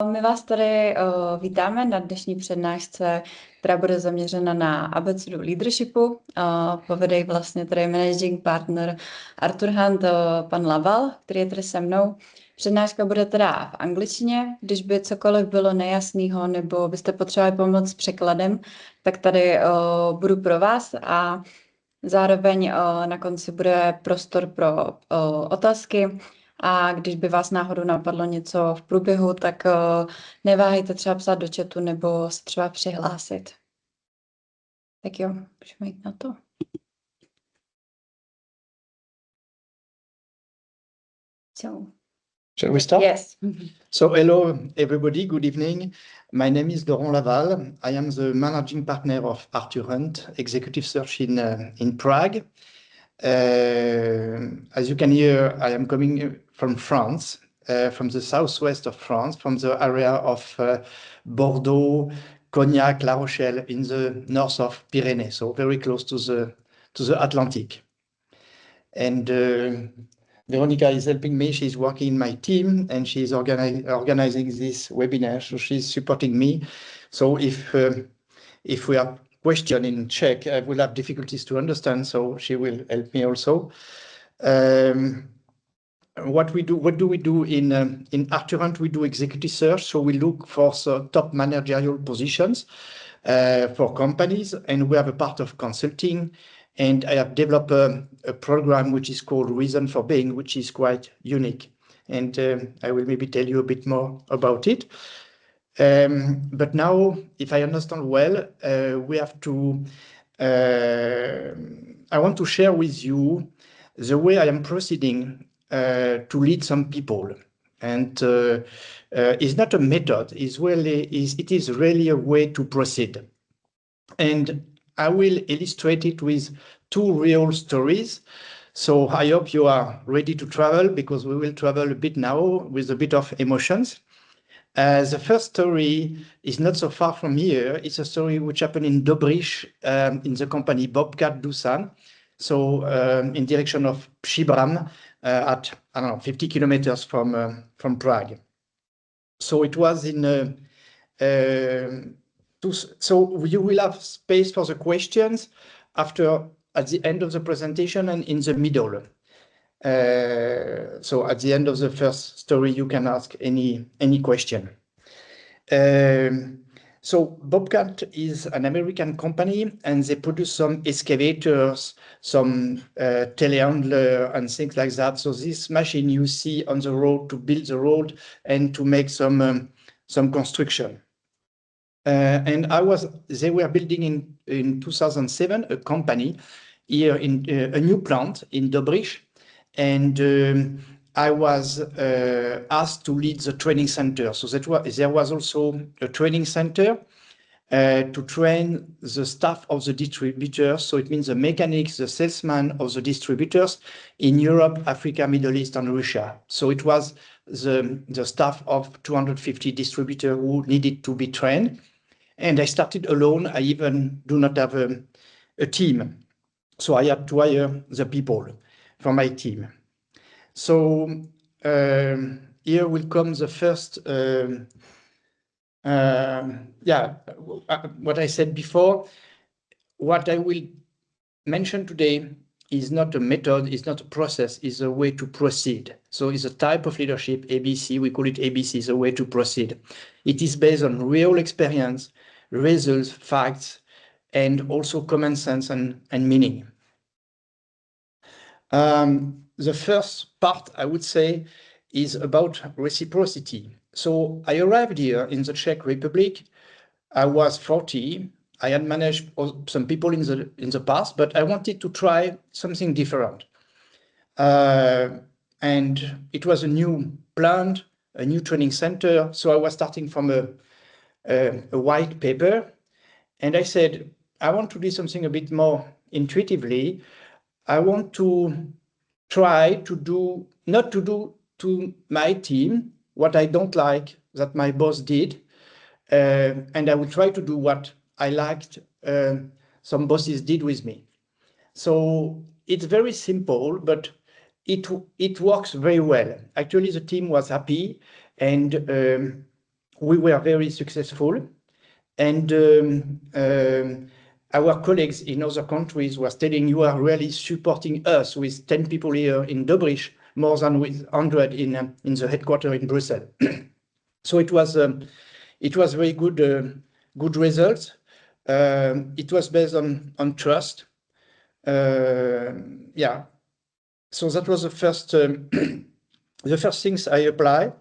My vás tady vítáme na dnešní přednášce, která bude zaměřena na Abecedu leadershipu. Povede ji vlastně tady managing partner Artur Hunt, pan Laval, který je tady se mnou. Přednáška bude teda v angličtině. Když by cokoliv bylo nejasného nebo byste potřebovali pomoc s překladem, tak tady budu pro vás a zároveň na konci bude prostor pro otázky. A když by vás náhodou napadlo něco v průběhu, tak neváhejte třeba psát do chatu nebo se třeba přihlásit. Tak jo, můžeme jít na to. Shall we start? Yes. So hello everybody, good evening. My name is Laurent Laval. I am the managing partner of Artur Hunt, executive search in Prague. As you can hear, I am coming from France, from the southwest of France, from the area of Bordeaux, Cognac, La Rochelle, in the north of Pyrenees, so very close to the Atlantic. And Veronika is helping me. She's working in my team, and she's organizing this webinar. So she's supporting me. So if we have question in Czech, I will have difficulties to understand. So she will help me also. What do we do in Artur Hunt? We do executive search. So we look for top managerial positions for companies, and we have a part of consulting. And I have developed a program which is called Reason for Being, which is quite unique. And I will maybe tell you a bit more about it. But now, if I understand well, we have to, I want to share with you the way I am proceeding to lead some people. And it's not a method, it is really a way to proceed. And I will illustrate it with two real stories. So I hope you are ready to travel, because we will travel a bit now with a bit of emotions. The first story is not so far from here. It's a story which happened in Dobrich, in the company Bobcat Dusan. So in direction of Przybram, at, I don't know, 50 kilometers from Prague. So it was in so you will have space for the questions at the end of the presentation and in the middle. So at the end of the first story, you can ask any question. So Bobcat is an American company, and they produce some excavators, some telehandler and things like that. So this machine you see on the road to build the road and to make some construction. And they were building in 2007 a company here in a new plant in Dobrich, and I was asked to lead the training center. So there was also a training center to train the staff of the distributors. So it means the mechanics, the salesmen of the distributors in Europe, Africa, Middle East, and Russia. So it was the staff of 250 distributors who needed to be trained. And I started alone. I even do not have a team. So I had to hire the people for my team. So here will come the first, what I said before. What I will mention today is not a method, it's not a process, it's a way to proceed. So it's a type of leadership, ABC, we call it ABC, the way to proceed. It is based on real experience, results, facts, and also common sense and meaning. The first part, I would say, is about reciprocity. So I arrived here in the Czech Republic. I was 40. I had managed some people in the past, but I wanted to try something different. And it was a new plant, a new training center. So I was starting from a white paper, and I said, I want to do something a bit more intuitively. I want to try to do, not to do to my team what I don't like that my boss did, and I will try to do what I liked some bosses did with me. So it's very simple, but it works very well. Actually, the team was happy, and we were very successful, and our colleagues in other countries were telling, you are really supporting us with 10 people here in Dobrich, more than with 100 in the headquarters in Brussels. So it was very good results. It was based on trust. Yeah. So that was the first the first things I applied.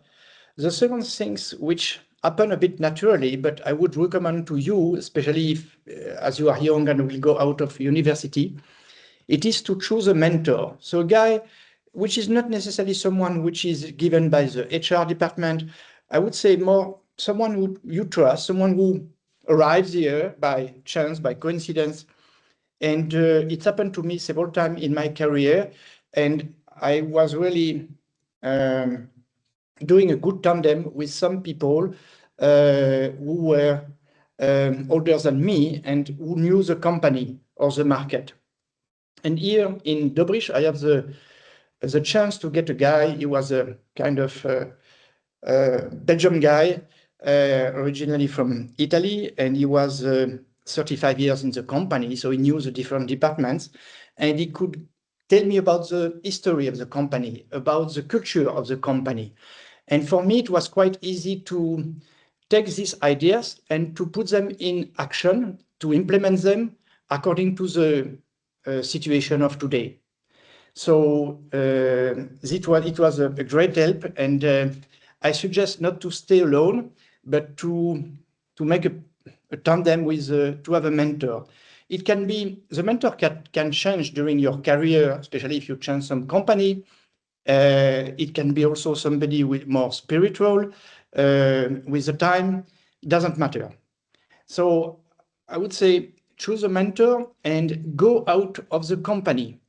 The second things which happen a bit naturally, but I would recommend to you, especially if as you are young and will go out of university, it is to choose a mentor. So a guy which is not necessarily someone which is given by the HR department. I would say more someone who you trust, someone who arrives here by chance, by coincidence. And it happened to me several times in my career. And I was really doing a good tandem with some people who were older than me and who knew the company or the market. And here in Dobrich, I have the chance to get a guy. He was a kind of Belgian guy, originally from Italy, and he was 35 years in the company, so he knew the different departments, and he could tell me about the history of the company, about the culture of the company. And for me, it was quite easy to take these ideas and to put them in action, to implement them according to the situation of today. So it was a great help, and I suggest not to stay alone, but to make a tandem with to have a mentor. It can be the mentor can change during your career, especially if you change some company. It can be also somebody with more spiritual. With the time, doesn't matter. So I would say choose a mentor and go out of the company.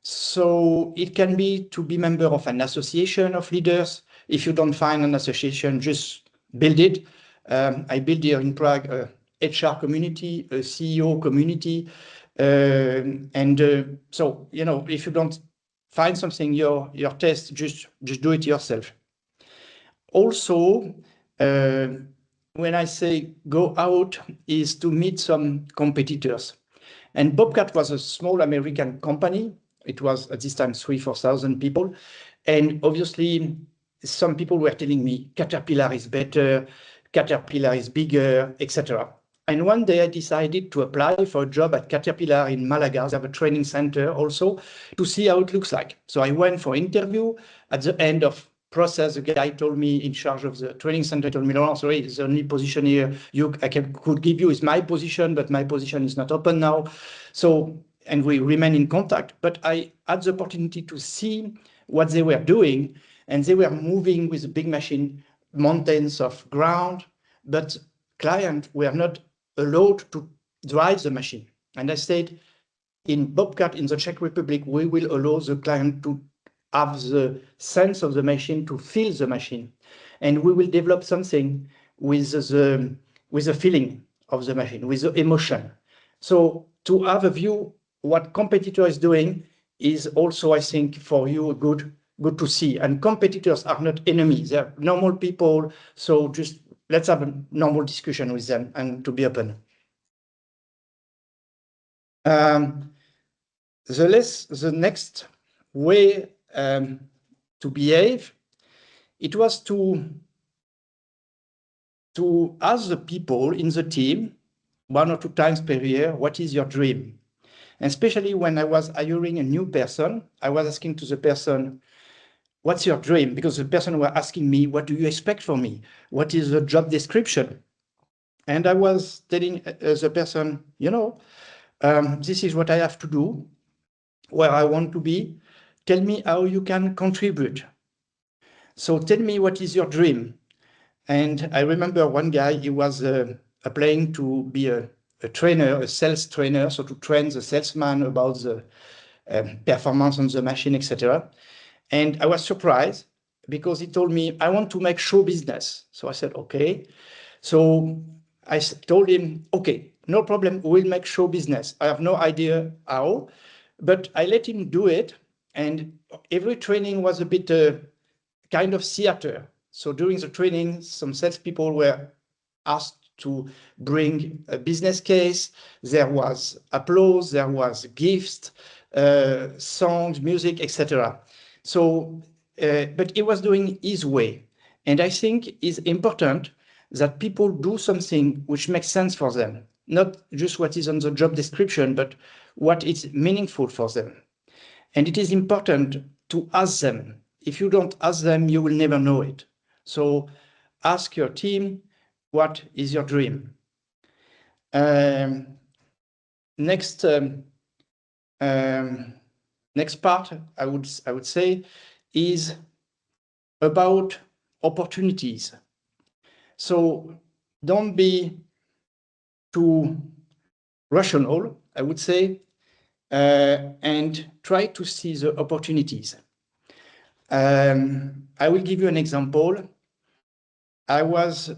So it can be to be member of an association of leaders. If you don't find an association, just build it. I built here in Prague a HR community, a CEO community. So, you know, if you don't find something, your test, just do it yourself. Also, when I say go out, is to meet some competitors. And Bobcat was a small American company. It was at this time 3,000-4,000 people. And obviously, some people were telling me Caterpillar is better, Caterpillar is bigger, etc. And one day I decided to apply for a job at Caterpillar in Malaga. They have a training center also to see how it looks like. So I went for interview. At the end of process, the guy told me in charge of the training center, told me, Laurent, sorry, the only position here could give you is my position, but my position is not open now. So, and we remain in contact, but I had the opportunity to see what they were doing, and they were moving with a big machine, mountains of ground, but clients were not allowed to drive the machine. And I said, in Bobcat in the Czech Republic, we will allow the client to have the sense of the machine, to feel the machine. And we will develop something with the feeling of the machine, with the emotion. So to have a view what competitor is doing is also, I think, for you good to see. And competitors are not enemies, they're normal people. So just let's have a normal discussion with them and to be open. The next way to behave, it was to ask the people in the team 1 or 2 times per year, what is your dream? And especially when I was hiring a new person, I was asking to the person, what's your dream? Because the person was asking me, what do you expect from me? What is the job description? And I was telling the person, you know, this is what I have to do, where I want to be. Tell me how you can contribute. So tell me what is your dream. And I remember one guy, he was applying to be a trainer, a sales trainer, so to train the salesman about the performance on the machine, etc. And I was surprised because he told me, I want to make show business. So I said, okay. So I told him, okay, no problem, we'll make show business. I have no idea how, but I let him do it. And every training was a bit kind of theater. So during the training, some salespeople were asked to bring a business case. There was applause, there was gifts, songs, music, etc. So, but he was doing his way. And I think it's important that people do something which makes sense for them, not just what is on the job description, but what is meaningful for them. And it is important to ask them. If you don't ask them, you will never know it. So ask your team, what is your dream? Next part, I would say, is about opportunities. So don't be too rational, I would say, and try to see the opportunities. I will give you an example. I was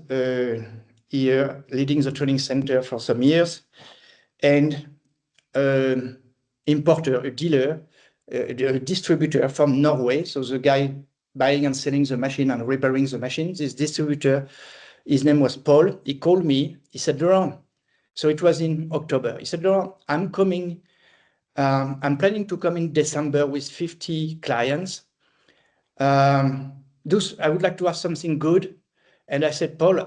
here leading the training center for some years, and importer, a dealer, a distributor from Norway, so the guy buying and selling the machine and repairing the machine, this distributor, his name was Paul. He called me, he said, Laurent, so it was in October. He said, Laurent, I'm coming, I'm planning to come in December with 50 clients. I would like to have something good. And I said, Paul,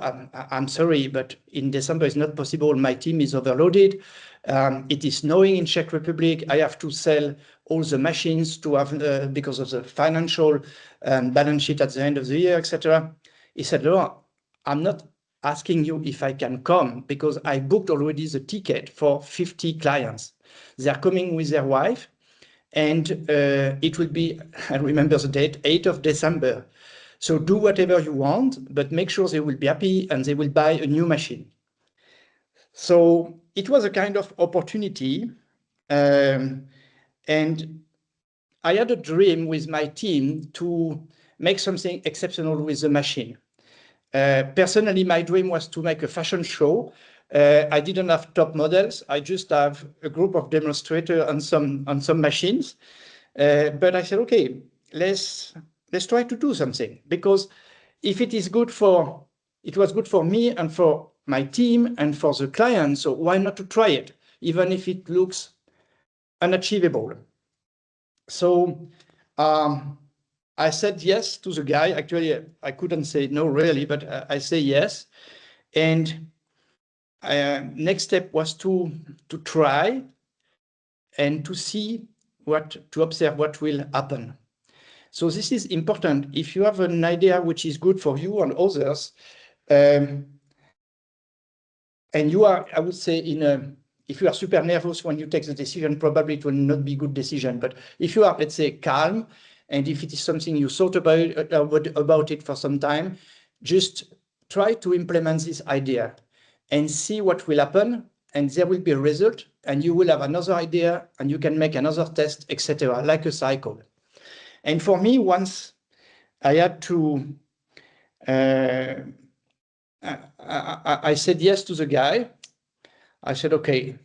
I'm sorry, but in December it's not possible. My team is overloaded. It is snowing in Czech Republic. I have to sell all the machines to have because of the financial balance sheet at the end of the year, etc. He said, Laurent, I'm not asking you if I can come because I booked already the ticket for 50 clients. They are coming with their wife, and it will be, I remember the date, 8th of December. So do whatever you want, but make sure they will be happy and they will buy a new machine. So it was a kind of opportunity. And I had a dream with my team to make something exceptional with the machine. Personally, my dream was to make a fashion show. I didn't have top models. I just have a group of demonstrators on some machines. But I said, okay, let's try to do something, because if it was good for me and for my team and for the client, so why not to try it, even if it looks unachievable? So I said yes to the guy. Actually, I couldn't say no really, but I say yes. And next step was to try and to see to observe what will happen. So this is important. If you have an idea which is good for you and others, and you are, I would say, if you are super nervous when you take the decision, probably it will not be a good decision. But if you are, let's say, calm, and if it is something you thought about it for some time, just try to implement this idea and see what will happen, and there will be a result, and you will have another idea, and you can make another test, etc., like a cycle. And for me, once I had to, I said yes to the guy. I said, okay.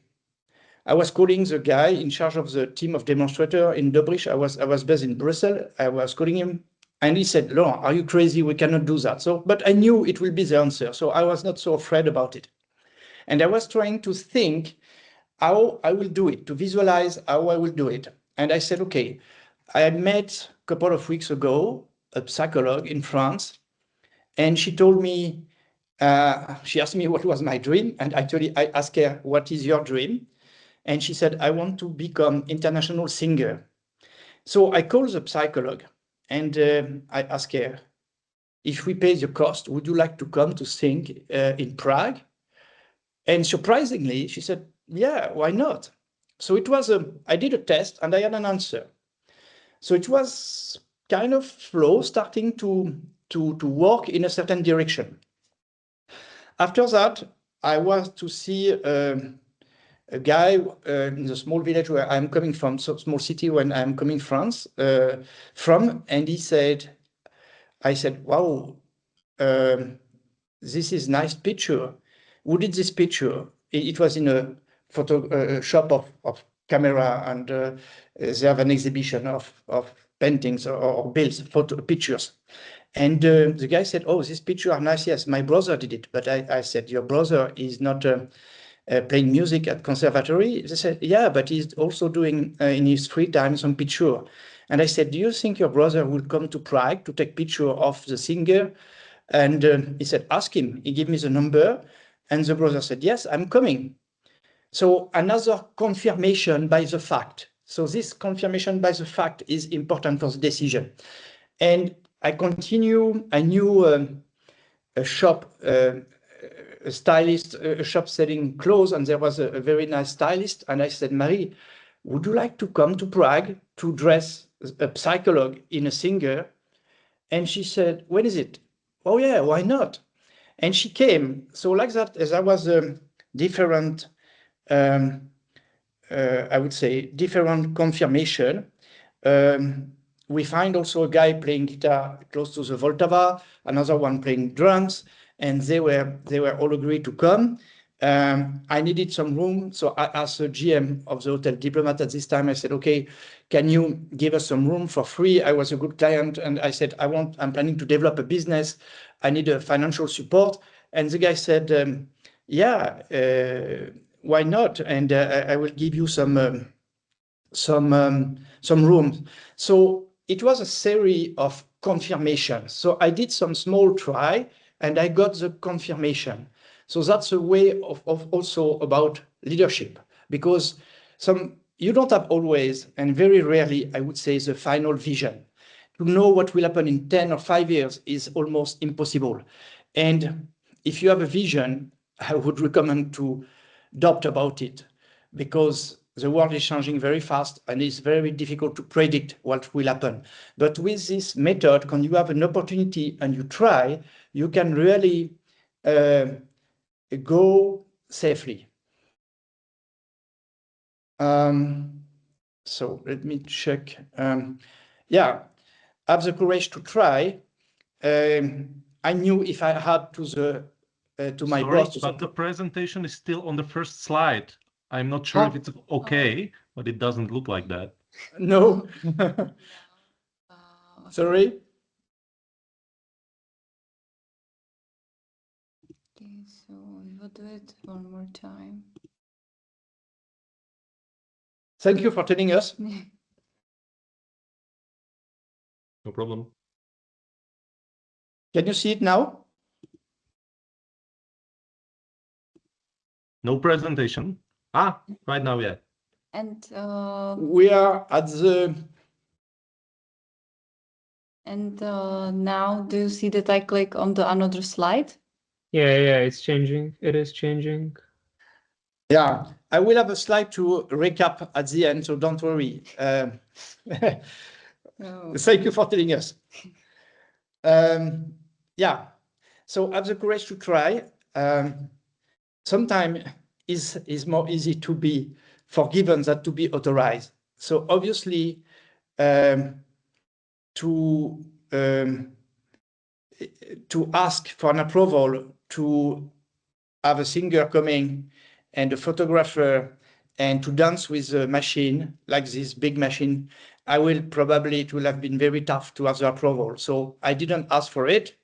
I was calling the guy in charge of the team of demonstrators in Dobrich. I was based in Brussels. I was calling him, and he said, Laurent, are you crazy? We cannot do that. So, but I knew it will be the answer. So I was not so afraid about it. And I was trying to think how I will do it, to visualize how I will do it. And I said, okay, I had met a couple of weeks ago a psychologist in France, and she told me, she asked me what was my dream, and actually I asked her, what is your dream? And she said, I want to become international singer. So I called the psychologist, and I asked her, if we pay the cost, would you like to come to sing in Prague? And surprisingly, she said, yeah, why not? So it was I did a test and I had an answer. So it was kind of flow, starting to work in a certain direction. After that, I was to see a guy in the small village where I'm coming from, so small city when I'm coming from, and he said, I said, wow, this is nice picture. Who did this picture? It was in a photo shop of camera, and they have an exhibition of paintings or bills, pictures. And the guy said, "Oh, these pictures are nice. Yes, my brother did it." But I said, "Your brother is not playing music at conservatory?" They said, "Yeah, but he's also doing in his free time some picture." And I said, "Do you think your brother will come to Prague to take picture of the singer?" And he said, "Ask him." He gave me the number, and the brother said, "Yes, I'm coming." So another confirmation by the fact. So this confirmation by the fact is important for the decision. And I continue. I knew a shop, a stylist, a shop selling clothes, and there was a very nice stylist. And I said, "Marie, would you like to come to Prague to dress a psychologue in a singer?" And she said, "When is it?" "Oh yeah, why not?" And she came. So like that, as I was different, I would say, different confirmation. We find also a guy playing guitar close to the Voltava, another one playing drums, and they were all agreed to come. I needed some room, so I asked the GM of the Hotel Diplomat at this time. I said, "Okay, can you give us some room for free?" I was a good client, and I said, I'm planning to develop a business. I need a financial support." And the guy said, "Yeah, why not? And I will give you some room." So it was a series of confirmations. So I did some small try, and I got the confirmation. So that's a way of also about leadership, because you don't have always, and very rarely, I would say, the final vision. To know what will happen in 10 or 5 years is almost impossible. And if you have a vision, I would recommend to doubt about it, because the world is changing very fast and it's very difficult to predict what will happen. But with this method, when you have an opportunity and you try, you can really go safely. So let me check. Yeah, have the courage to try. I knew if I had to my boss. But the presentation is still on the first slide. I'm not sure if it's okay, but it doesn't look like that. No. Sorry. Okay, so we will do it one more time. Thank you for telling us. No problem. Can you see it now? No presentation. Right now, yeah. And we are at the. And now, do you see that I click on the another slide? Yeah, it's changing. It is changing. Yeah, I will have a slide to recap at the end, so don't worry. Thank you for telling us. Yeah, so have the courage to try. Sometimes is more easy to be forgiven than to be authorized. So obviously, to ask for an approval to have a singer coming and a photographer and to dance with a machine like this big machine, it will have been very tough to have the approval. So I didn't ask for it.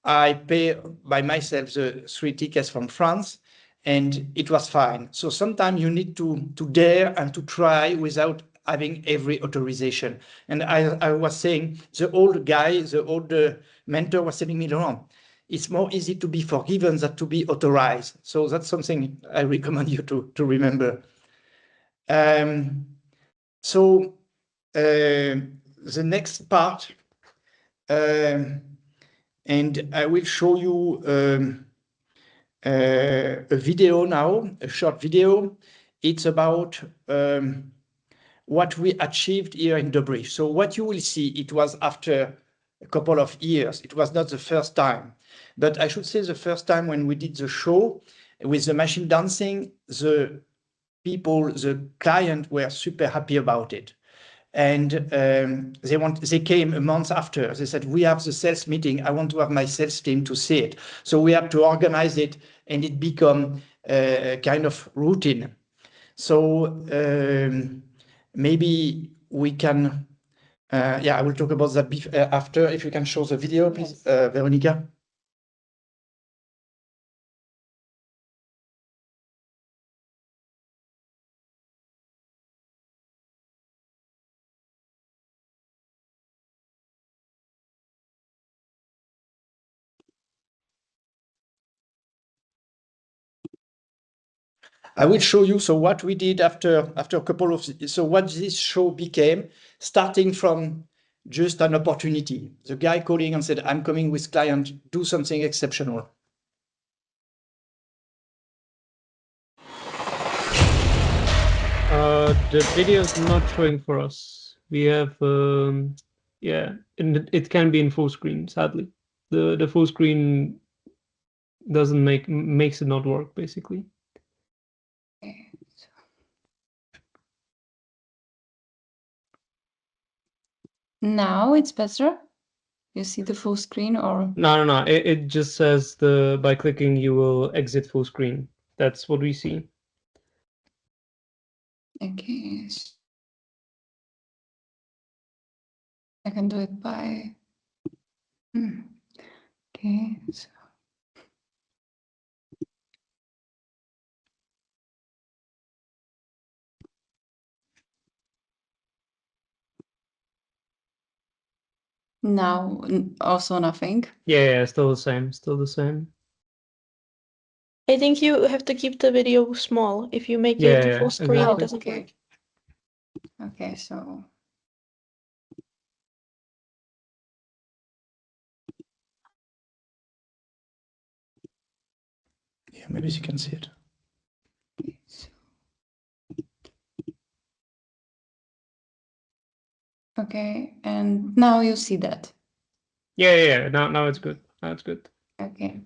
I pay by myself the 3 tickets from France, and it was fine. So sometimes you need to dare and to try without having every authorization. And I was saying, the old mentor was telling me, "Laurent, it's more easy to be forgiven than to be authorized." So that's something I recommend you to remember. So the next part, and I will show you a video now, a short video. It's about what we achieved here in the bridge. So what you will see, it was after a couple of years. It was not the first time, but I should say the first time when we did the show with the machine dancing, the client were super happy about it. And they came a month after. They said, "We have the sales meeting. I want to have my sales team to see it." So we have to organize it, and it become a kind of routine. So maybe we can Yeah, I will talk about that after. If you can show the video, please, Veronika. I will show you so what we did after a couple of so what this show became, starting from just an opportunity. The guy calling and said, "I'm coming with client, do something exceptional." The video is not showing for us. We have yeah, and it can be in full screen. Sadly, the full screen doesn't makes it not work basically. Now it's better. You see the full screen, or No. It just says by clicking you will exit full screen. That's what we see. okay. I can do it by. Okay. So. Now also nothing. Yeah, still the same. Still the same. I think you have to keep the video small. If you make it full screen, exactly. it doesn't okay. work. Okay, so. Yeah, maybe you can see it. Okay, and now you see that. Yeah. Now it's good. Now it's good. Okay.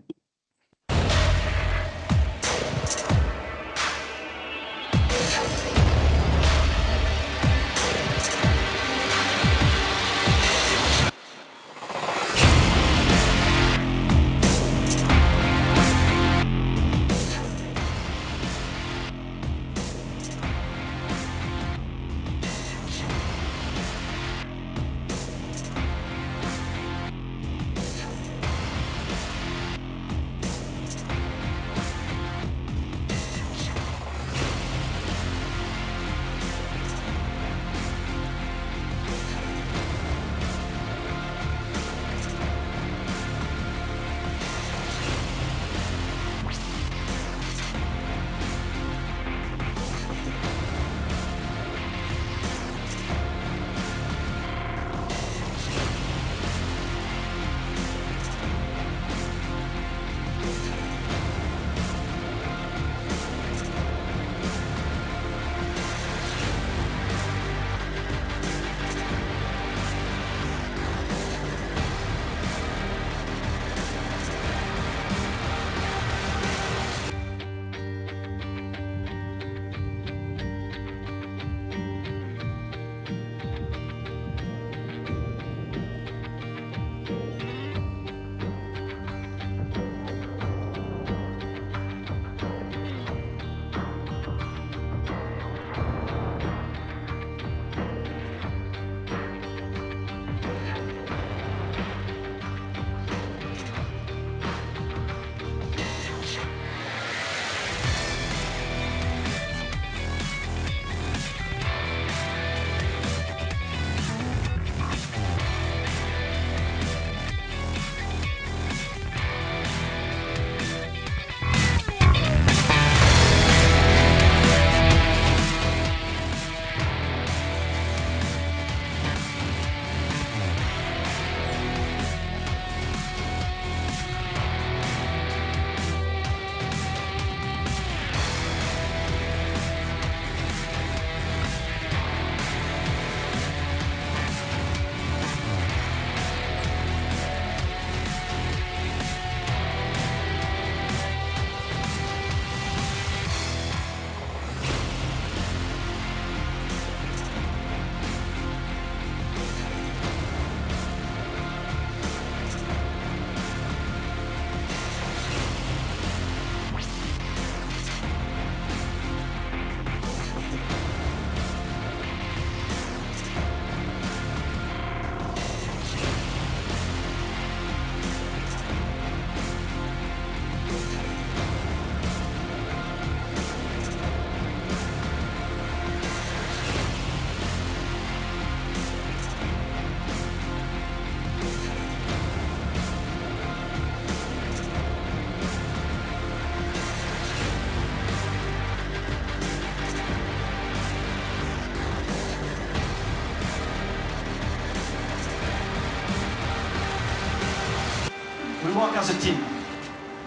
the team.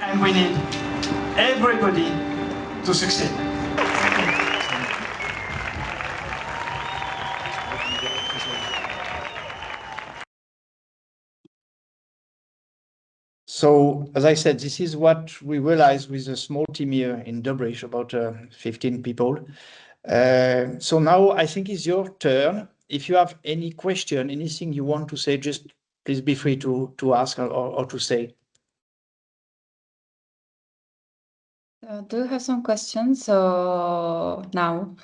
And we need everybody to succeed. So, as I said, this is what we realized with a small team here in Dobrich, about 15 people. So now I think it's your turn. If you have any question, anything you want to say, just please be free to ask or to say. Do you have some questions now?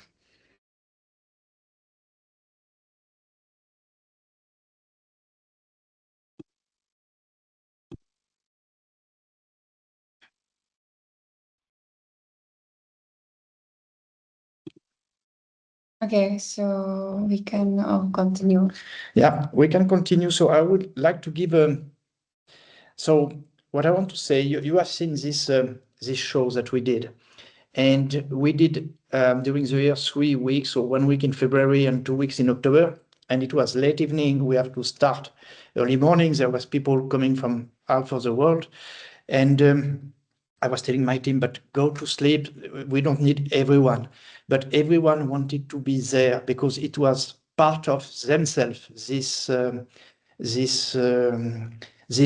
Okay, so we can continue. Yeah, we can continue. So I would like to give so what I want to say, you have seen this show that we did. And we did during the year 3 weeks, so 1 week in February and 2 weeks in October. And it was late evening. We have to start early mornings. There was people coming from all over the world. And I was telling my team, but go to sleep. We don't need everyone. But everyone wanted to be there because it was part of themselves, this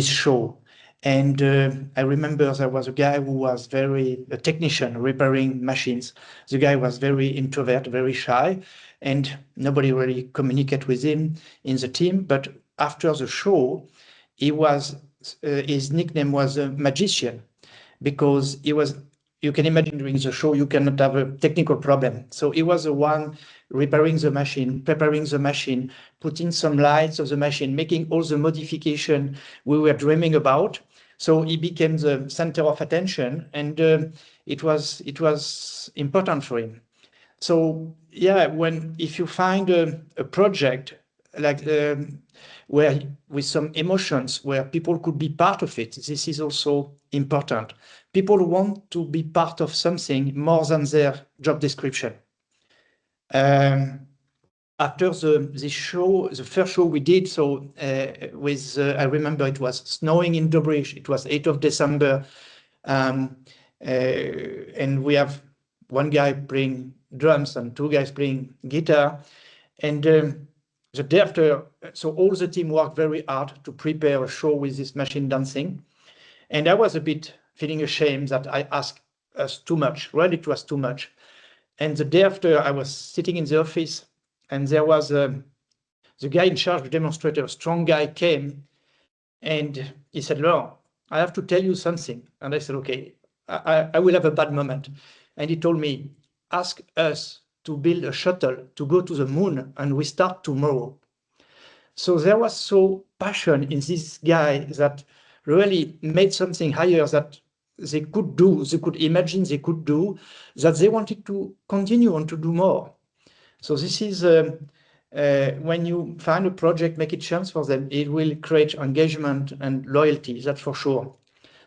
show. And I remember there was a guy who was a technician repairing machines. The guy was very introvert, very shy, and nobody really communicated with him in the team. But after the show, his nickname was a magician, because you can imagine during the show, you cannot have a technical problem. So he was the one repairing the machine, preparing the machine, putting some lights of the machine, making all the modification we were dreaming about. So he became the center of attention, and it was important for him. So yeah, if you find a project like where with some emotions, where people could be part of it, this is also important. People want to be part of something more than their job description. After this show, the first show we did, so I remember it was snowing in Dobrich. It was 8th of December, and we have one guy playing drums and 2 guys playing guitar. And the day after, so all the team worked very hard to prepare a show with this machine dancing. And I was a bit feeling ashamed that I asked us too much. Really, it was too much. And the day after, I was sitting in the office, and there was the guy in charge of the demonstrator, a strong guy, came, and he said, "Laurent, I have to tell you something." And I said, "Okay, I will have a bad moment." And he told me, "Ask us to build a shuttle to go to the moon, and we start tomorrow." So there was so passion in this guy that really made something higher that they could do, they could imagine they could do, that they wanted to continue and to do more. So this is when you find a project, make it chance for them, it will create engagement and loyalty, that's for sure.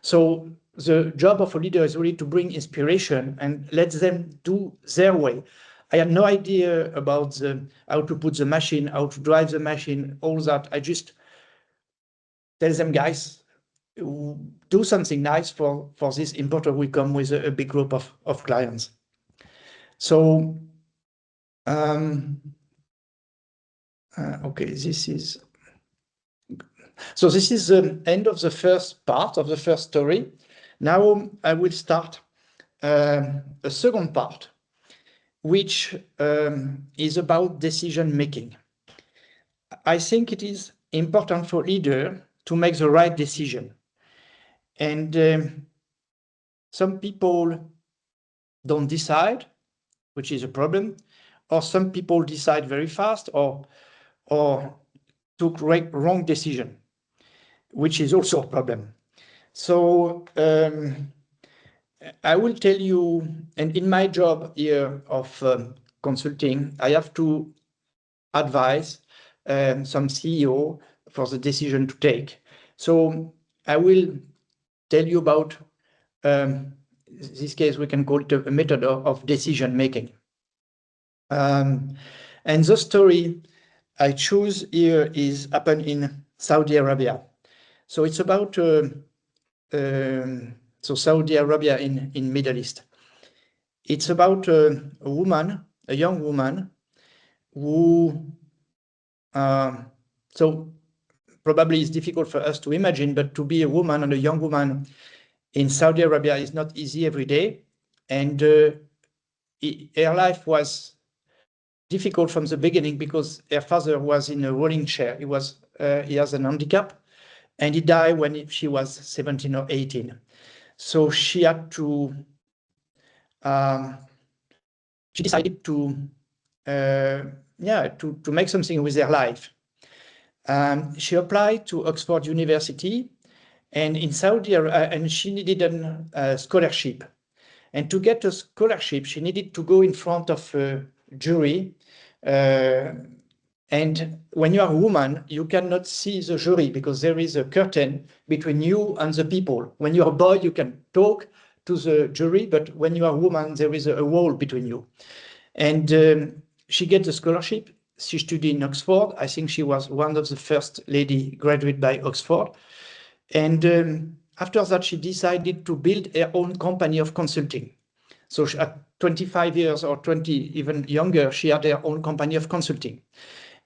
So the job of a leader is really to bring inspiration and let them do their way. I had no idea about how to put the machine, how to drive the machine, all that. I just tell them, guys, do something nice for this importer. We come with a big group of clients. So, okay, this is the end of the first part of the first story. Now I will start a second part, which is about decision making. I think it is important for leader to make the right decision. And some people don't decide, which is a problem, or some people decide very fast or took wrong decision, which is also a problem. So I will tell you, and in my job here of consulting, I have to advise some CEO for the decision to take. So I will tell you about this case, we can call it a method of decision making. And the story I choose here is happened in Saudi Arabia. So it's about a so Saudi Arabia in Middle East. It's about a woman, a young woman, who, so probably it's difficult for us to imagine, but to be a woman and a young woman in Saudi Arabia is not easy every day. And her life was difficult from the beginning because her father was in a rolling chair. He has an handicap, and he died when she was 17 or 18. So she had to, she decided to make something with her life. She applied to Oxford University, and in Saudi Arabia, and she needed a scholarship. And to get a scholarship, she needed to go in front of a jury. And when you are a woman, you cannot see the jury because there is a curtain between you and the people. When you're a boy, you can talk to the jury, but when you are a woman, there is a wall between you. And she gets the scholarship. She studied in Oxford. I think she was one of the first lady graduate by Oxford. And after that, she decided to build her own company of consulting. So at 25 years or 20, even younger, she had her own company of consulting.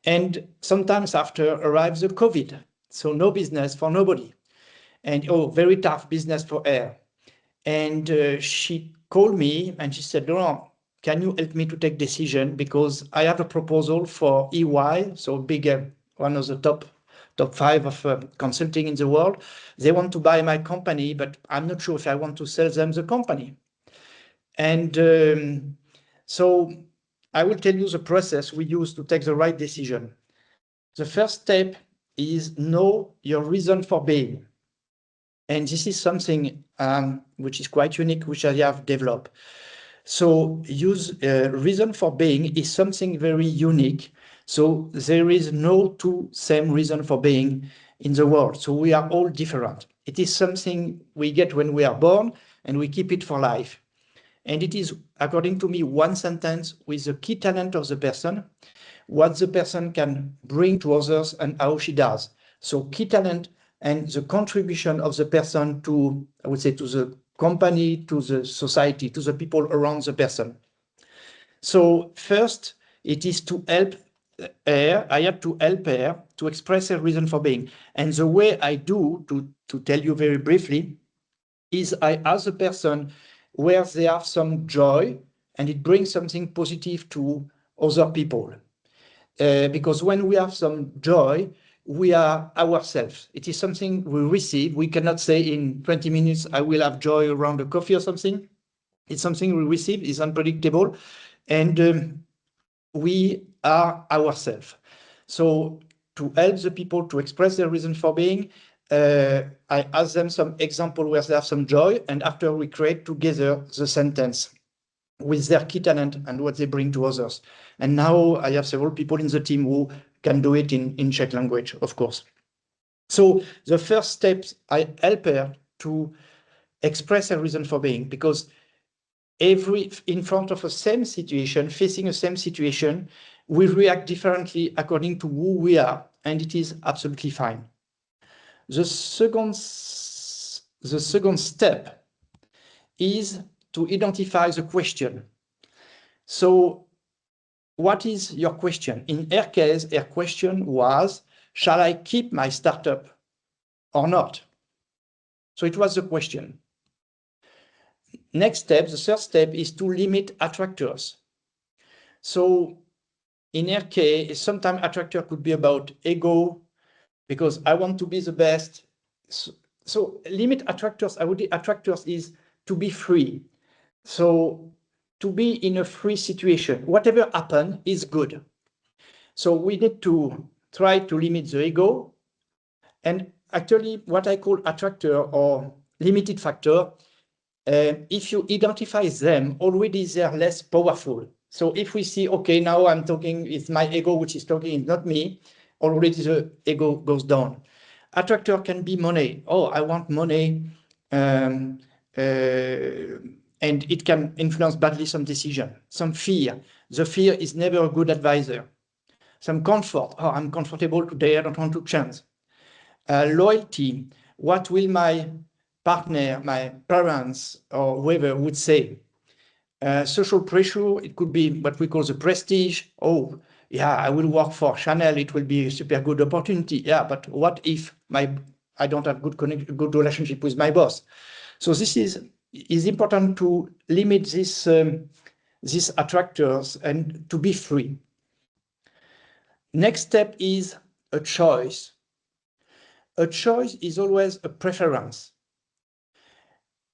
And sometimes after arrives the COVID. So no business for nobody. And very tough business for her. And she called me and she said, Laurent, can you help me to take decision? Because I have a proposal for EY, so big, one of the top 5 of consulting in the world. They want to buy my company, but I'm not sure if I want to sell them the company. And so I will tell you the process we use to take the right decision. The first step is know your reason for being. And this is something which is quite unique, which I have developed. So use reason for being is something very unique. So there is no two same reason for being in the world. So we are all different. It is something we get when we are born and we keep it for life. And it is, according to me, one sentence with the key talent of the person, what the person can bring to others and how she does. So key talent and the contribution of the person to, I would say, to the company, to the society, to the people around the person. So first, it is to help her. I have to help her to express her reason for being. And the way I do, to tell you very briefly, is I ask the person where they have some joy and it brings something positive to other people. Because when we have some joy, we are ourselves. It is something we receive. We cannot say in 20 minutes, I will have joy around a coffee or something. It's something we receive, it's unpredictable. And we are ourselves. So to help the people to express their reason for being, I ask them some example where they have some joy, and after we create together the sentence with their key talent and what they bring to others. And now I have several people in the team who can do it in Czech language, of course. So the first steps, I help her to express her reason for being, because in front of a same situation, facing a same situation, we react differently according to who we are, and it is absolutely fine. The second step is to identify the question. So what is your question? In her case, her question was, shall I keep my startup or not? So it was the question. Next step, the third step, is to limit attractors. So in her case, sometimes attractor could be about ego, because I want to be the best. So limit attractors. I would say attractors is to be free. So to be in a free situation, whatever happens is good. So we need to try to limit the ego. And actually what I call attractor or limited factor, if you identify them, already they are less powerful. So if we see, okay, now I'm talking, it's my ego which is talking, it's not me, already the ego goes down. Attractor can be money. Oh, I want money. And it can influence badly some decision. Some fear. The fear is never a good advisor. Some comfort. Oh, I'm comfortable today, I don't want to change. Loyalty. What will my partner, my parents, or whoever would say. Social pressure, it could be what we call the prestige. Oh, yeah, I will work for Chanel. It will be a super good opportunity. Yeah, but what if I don't have good relationship with my boss? So this is important to limit these attractors and to be free. Next step is a choice. A choice is always a preference.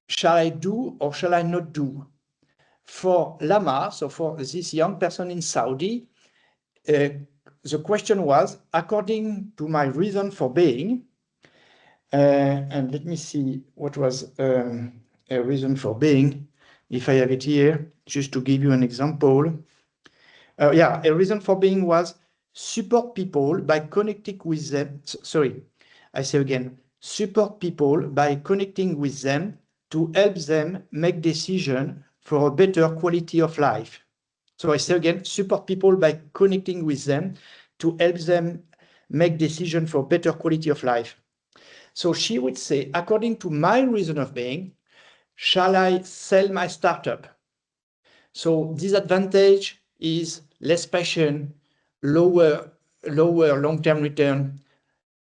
Shall I do or shall I not do? For Lama, so for this young person in Saudi, the question was, according to my reason for being, and let me see what was a reason for being, if I have it here, just to give you an example. Yeah, a reason for being was support people by connecting with them. Sorry, I say again, support people by connecting with them to help them make decisions for a better quality of life. So I say again, support people by connecting with them to help them make decisions for better quality of life. So she would say, according to my reason of being, shall I sell my startup? So disadvantage is less passion, lower long-term return,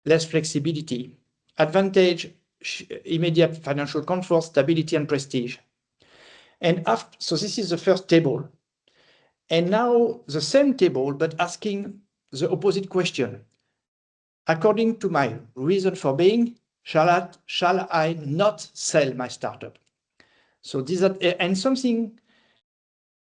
less flexibility. Advantage, immediate financial comfort, stability, and prestige. And after, so this is the first table. And now the same table, but asking the opposite question. According to my reason for being, shall I not sell my startup? So and something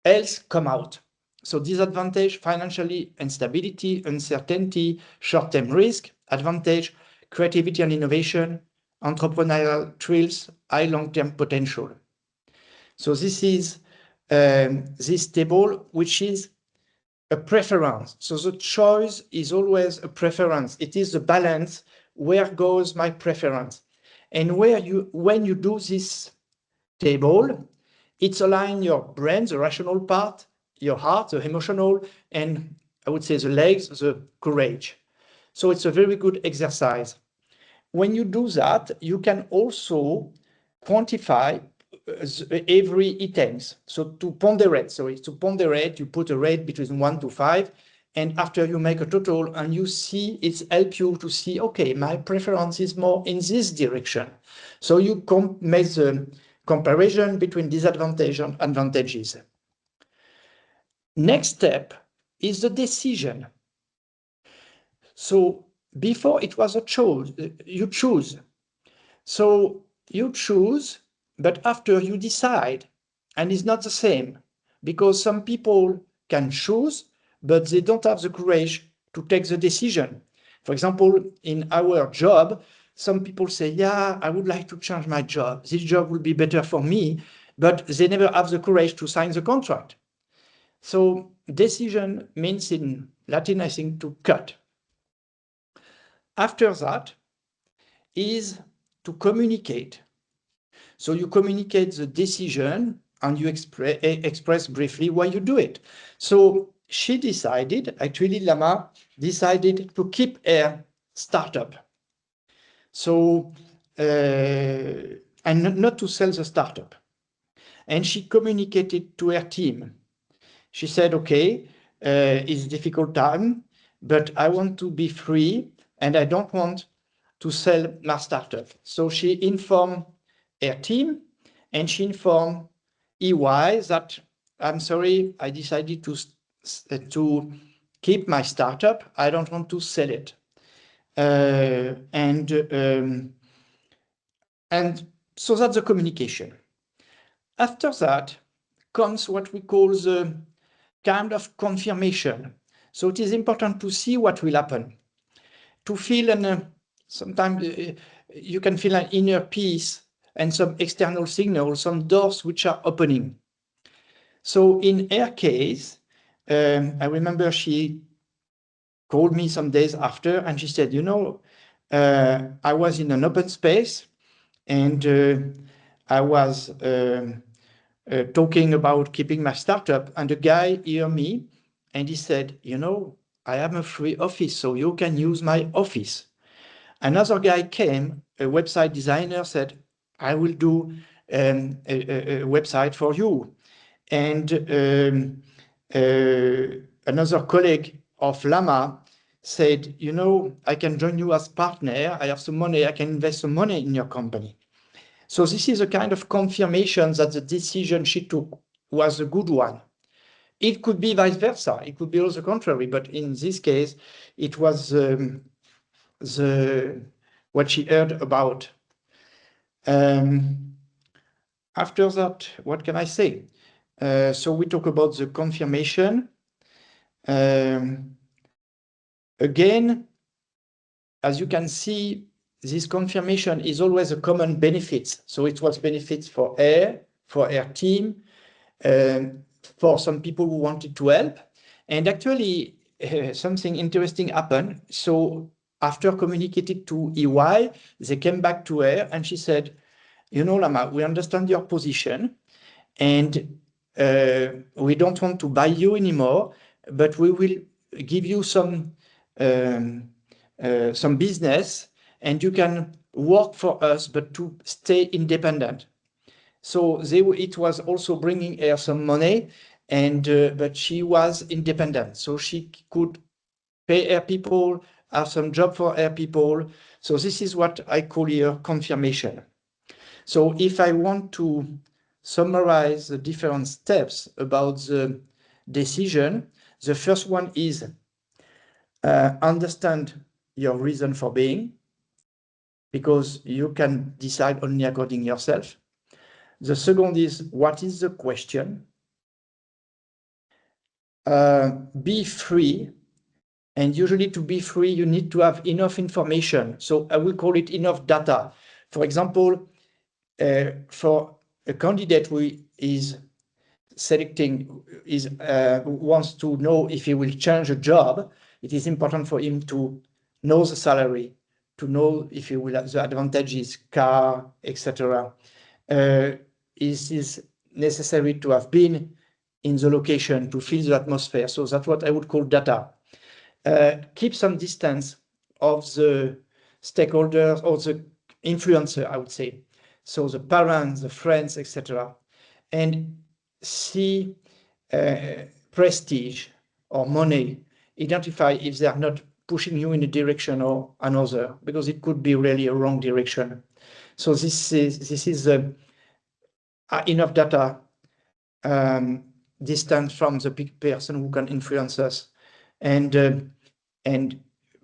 else come out. So disadvantage, financially instability, uncertainty, short-term risk. Advantage, creativity and innovation, entrepreneurial thrills, high long-term potential. So this is this table, which is a preference. So the choice is always a preference. It is the balance. Where goes my preference? And when you do this table, it's align your brain, the rational part, your heart, the emotional, and I would say the legs, the courage. So it's a very good exercise. When you do that, you can also quantify every items. So to ponderate, you put a rate between 1 to 5, and after you make a total and you see, it's help you to see, okay, my preference is more in this direction. So you make the comparison between disadvantages and advantages. Next step is the decision. So before it was a choice, you choose. So you choose, but after you decide, and it's not the same, because some people can choose, but they don't have the courage to take the decision. For example, in our job, some people say, yeah, I would like to change my job. This job will be better for me, but they never have the courage to sign the contract. So decision means in Latin, I think, to cut. After that is to communicate. So you communicate the decision and you express briefly why you do it. So she decided, actually Lama decided to keep her startup. So, and not to sell the startup. And she communicated to her team. She said, okay, it's a difficult time, but I want to be free and I don't want to sell my startup. So she informed her team and she informed EY that, I'm sorry, I decided to keep my startup. I don't want to sell it. And so that's the communication. After that comes what we call the kind of confirmation. So it is important to see what will happen, to feel sometimes you can feel an inner peace and some external signals, some doors which are opening. So in her case, I remember she called me some days after and she said, you know, I was in an open space and I was talking about keeping my startup, and a guy heard me and he said, you know, I have a free office, so you can use my office. Another guy came, a website designer, said, I will do a website for you. And another colleague of Lama said, you know, I can join you as partner. I have some money. I can invest some money in your company. So this is a kind of confirmation that the decision she took was a good one. It could be vice versa. It could be also contrary. But in this case, it was what she heard about. After that, what can I say? So we talk about the confirmation. Again, as you can see, this confirmation is always a common benefit. So it was benefits for her team, for some people who wanted to help. And actually, something interesting happened. So after communicated to EY, they came back to her and she said, you know, Lama, we understand your position and we don't want to buy you anymore, but we will give you some business and you can work for us, but to stay independent. So it was also bringing her some money, and but she was independent, so she could pay her people, have some job for her people. So this is what I call here confirmation. So if I want to summarize the different steps about the decision, the first one is understand your reason for being, because you can decide only according yourself. The second is, what is the question? Be free. And usually to be free, you need to have enough information. So I will call it enough data. For example, for a candidate who is selecting, wants to know if he will change a job, it is important for him to know the salary, to know if he will have the advantages, car, etc. It is necessary to have been in the location to feel the atmosphere. So that's what I would call data. Keep some distance of the stakeholders or the influencer, I would say. So the parents, the friends, etc. And see prestige or money. Identify if they are not pushing you in a direction or another, because it could be really a wrong direction. So this is enough data, distance from the big person who can influence us, and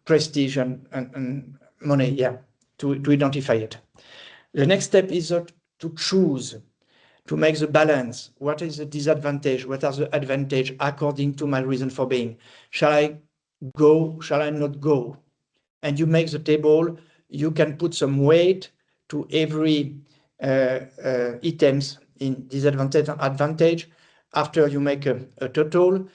prestige and money, yeah, to identify it. The next step is to choose, to make the balance. What is the disadvantage? What are the advantages according to my reason for being? Shall I go? Shall I not go? And you make the table. You can put some weight to every items in disadvantage and advantage. After you make a total,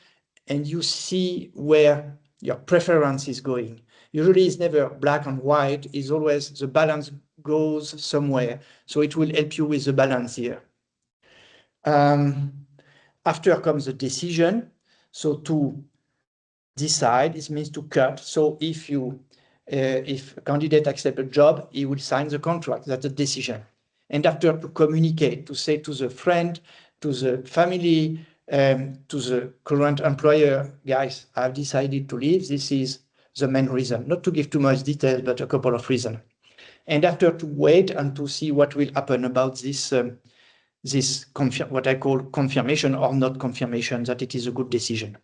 and you see where your preference is going. Usually it's never black and white. It's always the balance goes somewhere. So it will help you with the balance here. After comes the decision. So to decide, it means to cut. So if a candidate accepts a job, he will sign the contract. That's a decision. And after, to communicate, to say to the friend, to the family, to the current employer, guys, I've decided to leave. This is the main reason. Not to give too much detail, but a couple of reasons. And after, to wait and to see what will happen about this, what I call confirmation or not confirmation, that it is a good decision.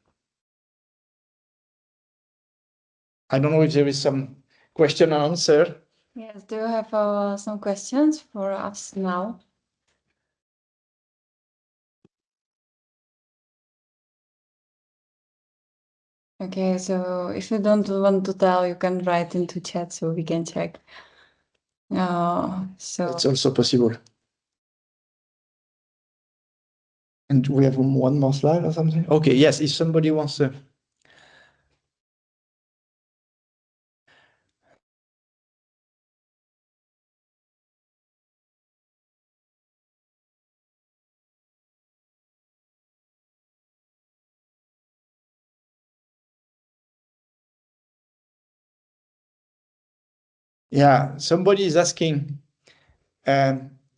I don't know if there is some question and answer. Yes, do you have some questions for us now? Okay, so if you don't want to tell, you can write into chat so we can check. So It's also possible. And we have one more slide or something? Okay, yes, if somebody wants to. Yeah, somebody is asking,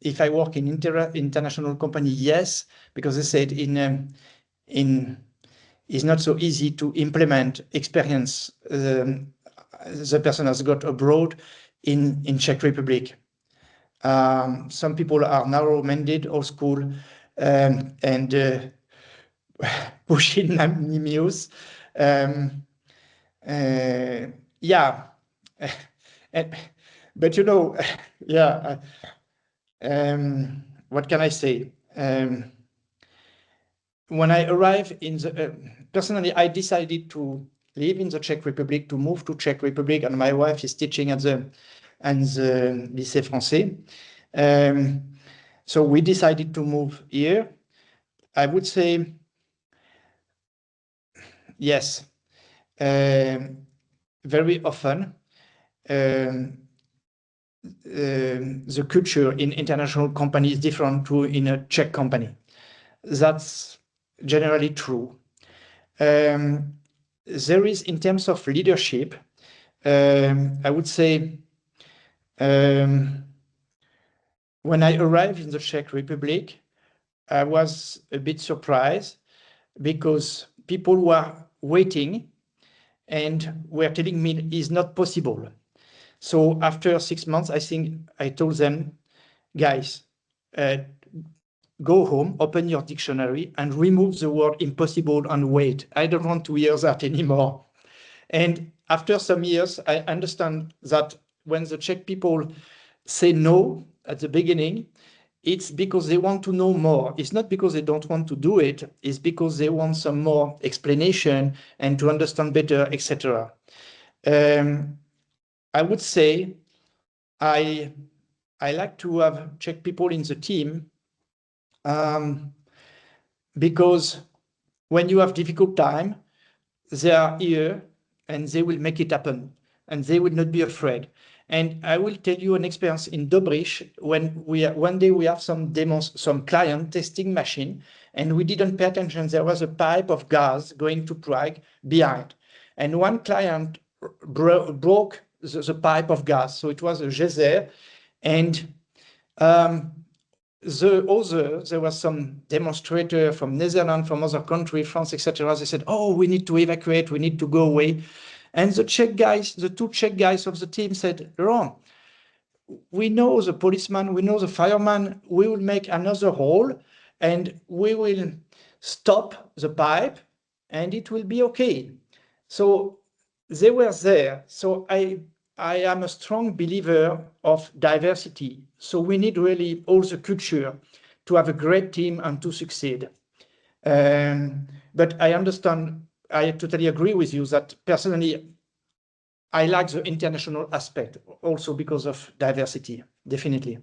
if I work in international company, yes, because they said it's not so easy to implement experience the person has got abroad in Czech Republic. Some people are narrow-minded, old school, and pusillanimous. Yeah, but you know, yeah. What can I say? When I arrived in the, personally, I decided to live in the Czech Republic, to move to Czech Republic, and my wife is teaching at the Lycée Français. So we decided to move here. I would say, yes, very often. The culture in international companies is different to in a Czech company. That's generally true. There is, in terms of leadership, I would say, when I arrived in the Czech Republic, I was a bit surprised because people were waiting and were telling me it's not possible. So after 6 months, I think I told them, guys, go home, open your dictionary and remove the word impossible and wait. I don't want to hear that anymore. And after some years, I understand that when the Czech people say no at the beginning, it's because they want to know more. It's not because they don't want to do it. It's because they want some more explanation and to understand better, etc. I would say I like to have Czech people in the team because when you have difficult time, they are here and they will make it happen and they will not be afraid. And I will tell you an experience in Dobrich when one day we have some demos, some client testing machine, and we didn't pay attention. There was a pipe of gas going to Prague behind, and one client broke the pipe of gas. So it was a geyser, and there was some demonstrator from Netherlands, from other countries, France, etc. They said, "Oh, we need to evacuate. We need to go away." And the Czech guys, the two Czech guys of the team said, "Laurent, we know the policeman, we know the fireman. We will make another hole, and we will stop the pipe, and it will be okay." So they were there. So I am a strong believer of diversity. So we need really all the culture to have a great team and to succeed. But I understand, I totally agree with you that personally, I like the international aspect also because of diversity, definitely.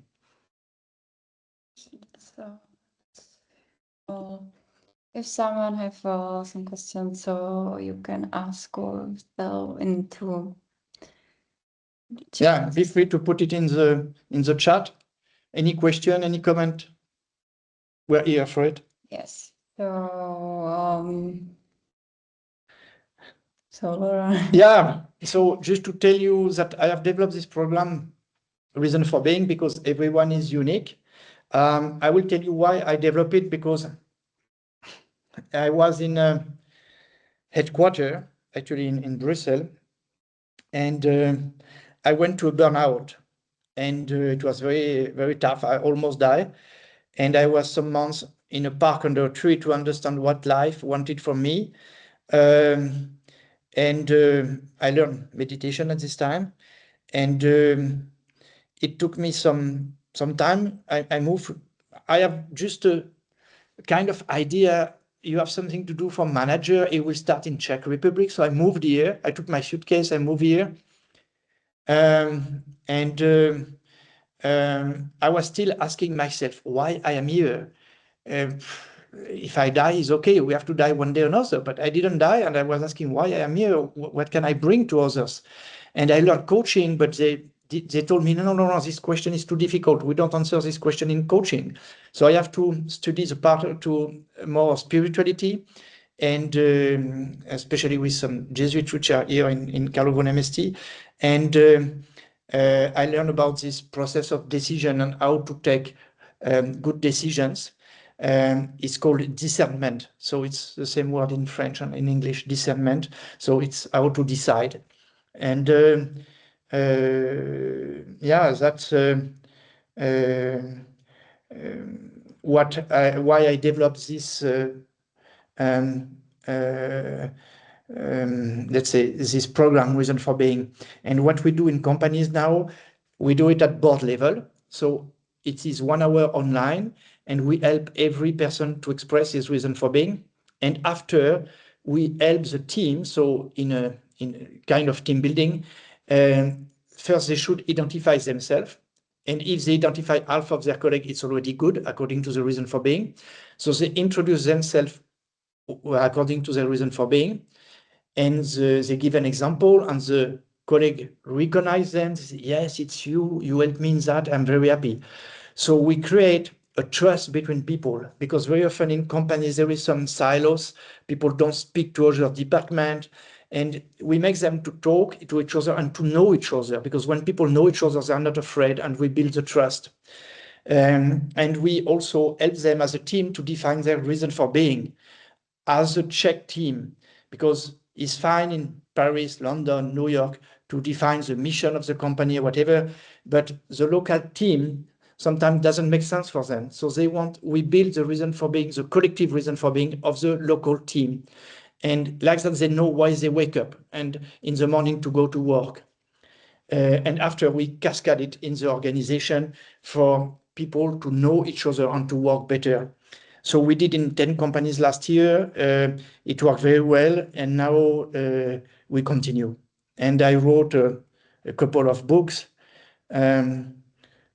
So, if someone have some questions, so you can ask or tell into. Yeah, feel free to put it in the chat. Any question, any comment? We're here for it. Yes. So Laurent. Yeah. So just to tell you that I have developed this program, reason for being, because everyone is unique. I will tell you why I developed it, because I was in a headquarters, actually in Brussels, and I went to a burnout, and it was very, very tough. I almost died, and I was some months in a park under a tree to understand what life wanted from me. And I learned meditation at this time, and it took me some time. I moved. I have just a kind of idea. You have something to do for manager. It will start in Czech Republic. So I moved here. I took my suitcase. I moved here, and I was still asking myself why I am here. If I die, is okay. We have to die one day or another. But I didn't die, and I was asking why I am here. What can I bring to others? And I learned coaching, but they told me, no, this question is too difficult. We don't answer this question in coaching. So I have to study the part to more spirituality, and especially with some Jesuits which are here in Karlovo MST. And I learned about this process of decision and how to take good decisions. It's called discernment. So it's the same word in French and in English, discernment. So it's how to decide. And yeah, that's why I developed this let's say this program, Reason for Being. And what we do in companies now, we do it at board level. So it is 1 hour online, and we help every person to express his reason for being. And after, we help the team. So in a kind of team building, first they should identify themselves. And if they identify half of their colleagues, it's already good, according to the reason for being. So they introduce themselves according to their reason for being. And they give an example, and the colleague recognize them. They say, yes, it's you. You helped me in that. I'm very happy. So we create a trust between people, because very often in companies there is some silos. People don't speak to other departments, and we make them to talk to each other and to know each other, because when people know each other, they are not afraid, and we build the trust. And we also help them as a team to define their reason for being as a Czech team, because it's fine in Paris, London, New York to define the mission of the company or whatever, but the local team sometimes doesn't make sense for them. So we build the reason for being, the collective reason for being of the local team. And like that, they know why they wake up and in the morning to go to work. And after, we cascade it in the organization for people to know each other and to work better. So we did in 10 companies last year. It worked very well, and now we continue. And I wrote a couple of books, and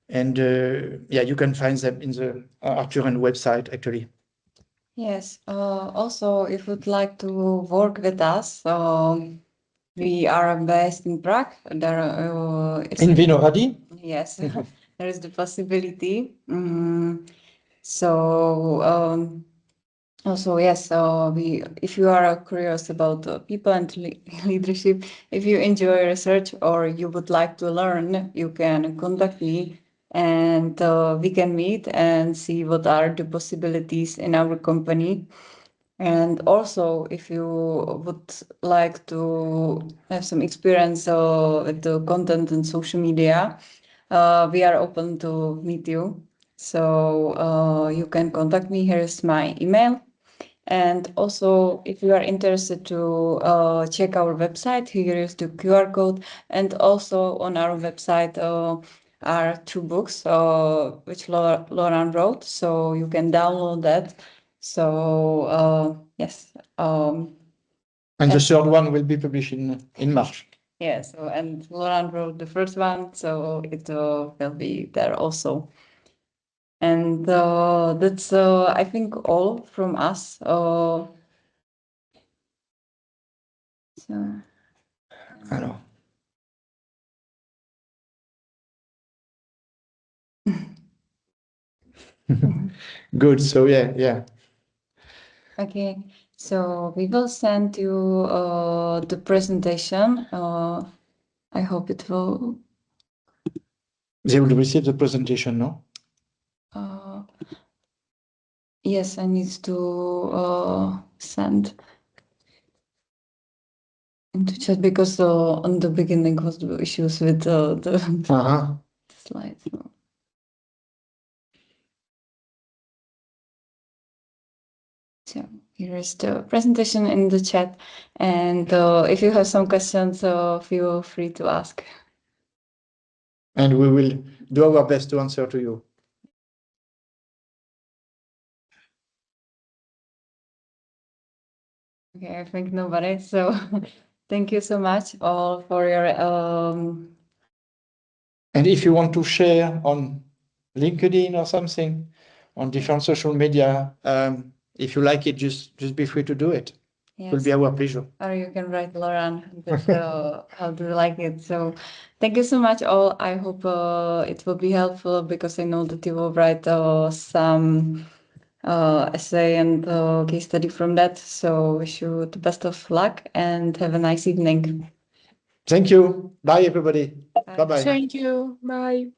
yeah, you can find them in the Artur Hunt website, actually. Yes. Also, if you'd like to work with us, we are based in Prague. In Vinohrady? Yes, there is the possibility. Also, yes, if you are curious about people and leadership, if you enjoy research or you would like to learn, you can contact me, and we can meet and see what are the possibilities in our company. And also, if you would like to have some experience with the content and social media, we are open to meet you. So you can contact me. Here is my email. And also, if you are interested to check our website, here is the QR code. And also on our website are 2 books which Laurent wrote, so you can download that. So yes. And the third one will be published in March. Yeah, so and Laurent wrote the first one, so it will be there also. And that's I think all from us. So Alors. Good. So yeah. Okay, so we will send you the presentation. I hope it will. They will receive the presentation, no? Yes, I need to send into chat, because on the beginning was the issues with the slides. So here is the presentation in the chat, and if you have some questions, feel free to ask. And we will do our best to answer to you. Okay, I think nobody. So thank you so much all for your. And if you want to share on LinkedIn or something, on different social media, if you like it, just be free to do it. Yes. It will be our pleasure. Or you can write Laurent, how do you like it? So thank you so much all. I hope it will be helpful, because I know that you will write some essay and case study from that. So wish you the best of luck and have a nice evening. Thank you. Bye, everybody. Bye-bye. Thank you. Bye.